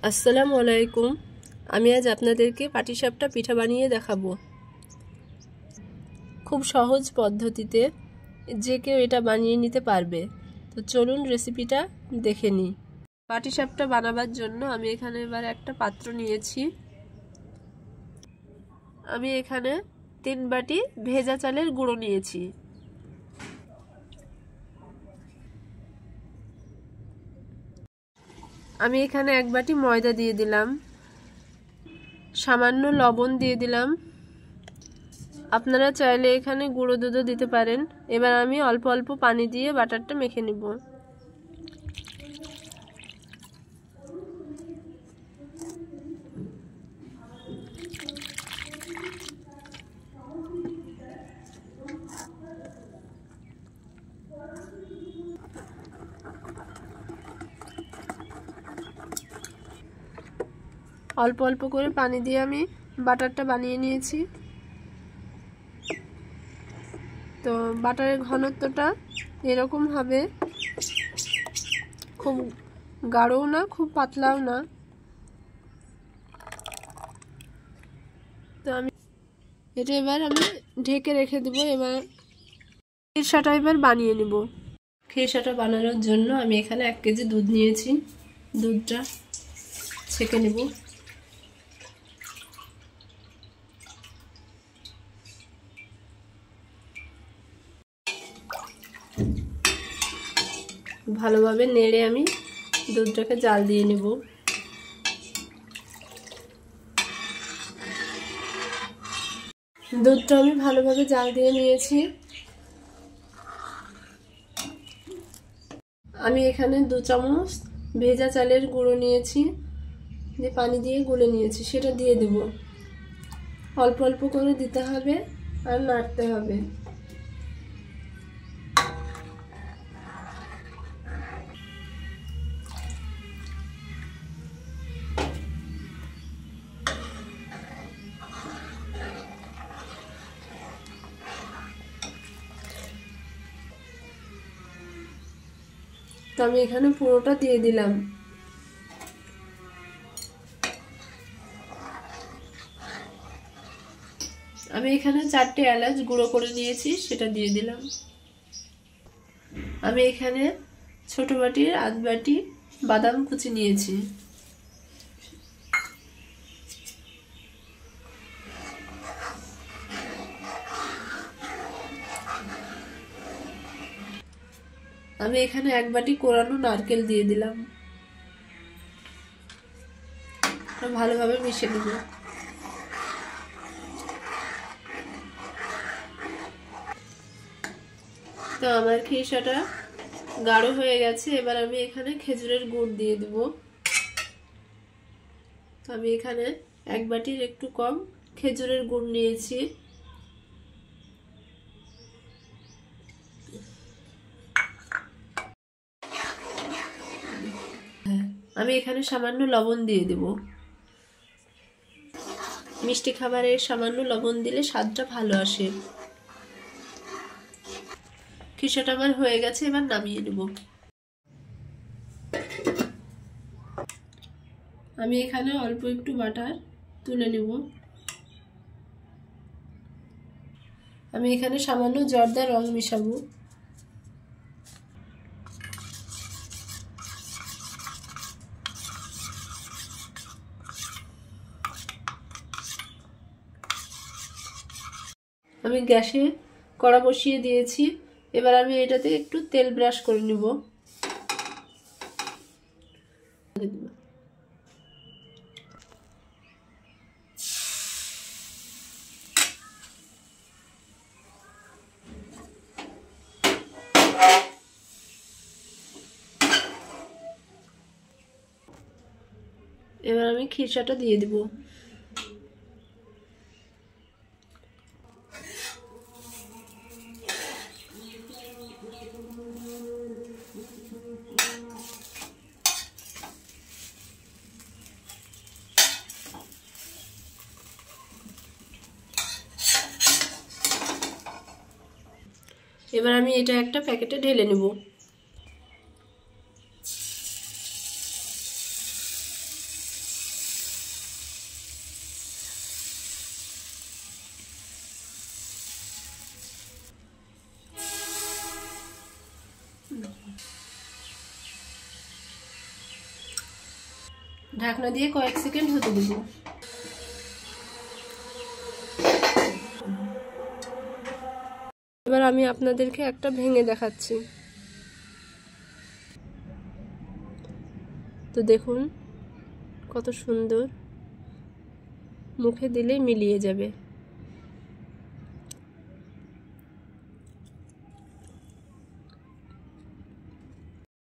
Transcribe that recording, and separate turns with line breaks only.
আসসালামু আলাইকুম। আমি আজ আপনাদেরকে পাটিসাপটা পিঠা বানিয়ে দেখাবো। খুব সহজ পদ্ধতিতে যে কেউ এটা বানিয়ে নিতে পারবে। তো চলুন রেসিপিটা দেখে নিই। পাটিসাপটা বানাবার জন্য আমি এখানে এবার একটা পাত্র নিয়েছি। আমি এখানে 3 বাটি ভেজা চালের গুঁড়ো নিয়েছি। আমি এখানে 1 বাটি ময়দা দিয়ে দিলাম, সামান্য লবণ দিয়ে দিলাম। আপনারা চাইলে এখানে গুঁড়ো দুধও দিতে পারেন। এবার আমি অল্প অল্প পানি দিয়ে বাটারটা মেখে নিব। অল্প অল্প করে পানি দিয়ে আমি বাটারটা বানিয়ে নিয়েছি। তো বাটারের ঘনত্বটা এরকম হবে, খুব গাঢ়ও না খুব পাতলাও না। তো আমি এটা এবার আমি ঢেকে রেখে দেব। এবার খিরসাটা এবার বানিয়ে নেব। খিরসাটা বানানোর জন্য আমি এখানে 1 কেজি দুধ নিয়েছি। দুধটা ছেঁকে নেব। ভালোভাবে নেড়ে আমি দুধটাকে জাল দিয়ে নেব। দুধটা আমি ভালোভাবে জাল দিয়ে নিয়েছি। আমি এখানে 2 চামচ ভেজা চালের গুঁড়ো নিয়েছি, দিয়ে পানি দিয়ে গুলে নিয়েছি, সেটা দিয়ে দেব। অল্প অল্প করে দিতে হবে আর নাড়তে হবে। তো আমি এখানে পুরোটা দিয়ে দিলাম। আমি এখানে 4টে এলাচ গুঁড়ো করে নিয়েছি, সেটা দিয়ে দিলাম। আমি এখানে ছোট বাটির আধ বাটি বাদাম কুচি নিয়েছি। আমি এখানে 1 বাটি কোরানো নারকেল দিয়ে দিলাম। ভালোভাবে মিশিয়ে নেব। তো আমার খিরসাটা গাঢ় হয়ে গেছে। এবার আমি এখানে খেজুরের গুড় দিয়ে দেব। তো আমি এখানে 1 বাটির একটু কম খেজুরের গুড় নিয়েছি। আমি এখানে সামান্য লবণ দিয়ে দেব। মিষ্টি খাবারে সামান্য লবণ দিলে স্বাদটা ভালো আসে। খিরসাটা আমার হয়ে গেছে, এবার নামিয়ে নেব। আমি এখানে অল্প একটু বাটার তুলে নেব। আমি এখানে সামান্য জর্দার রং মিশাবো। আমি গ্যাসে কড়া বসিয়ে দিয়েছি। এবার আমি এটাতে একটু তেল ব্রাশ করে নেব। এবার আমি খিরসাটা দিয়ে দেব। এবার আমি এটা একটা প্যাকেটে ঢেলে নেব। তো আমি 1 বাটি ঢাকনা দিয়ে কয়েক সেকেন্ড হতে দেব। এবার আমি আপনাদেরকে একটা ভেঙে দেখাচ্ছি। তো দেখুন কত সুন্দর, মুখে দিলেই মিলিয়ে যাবে।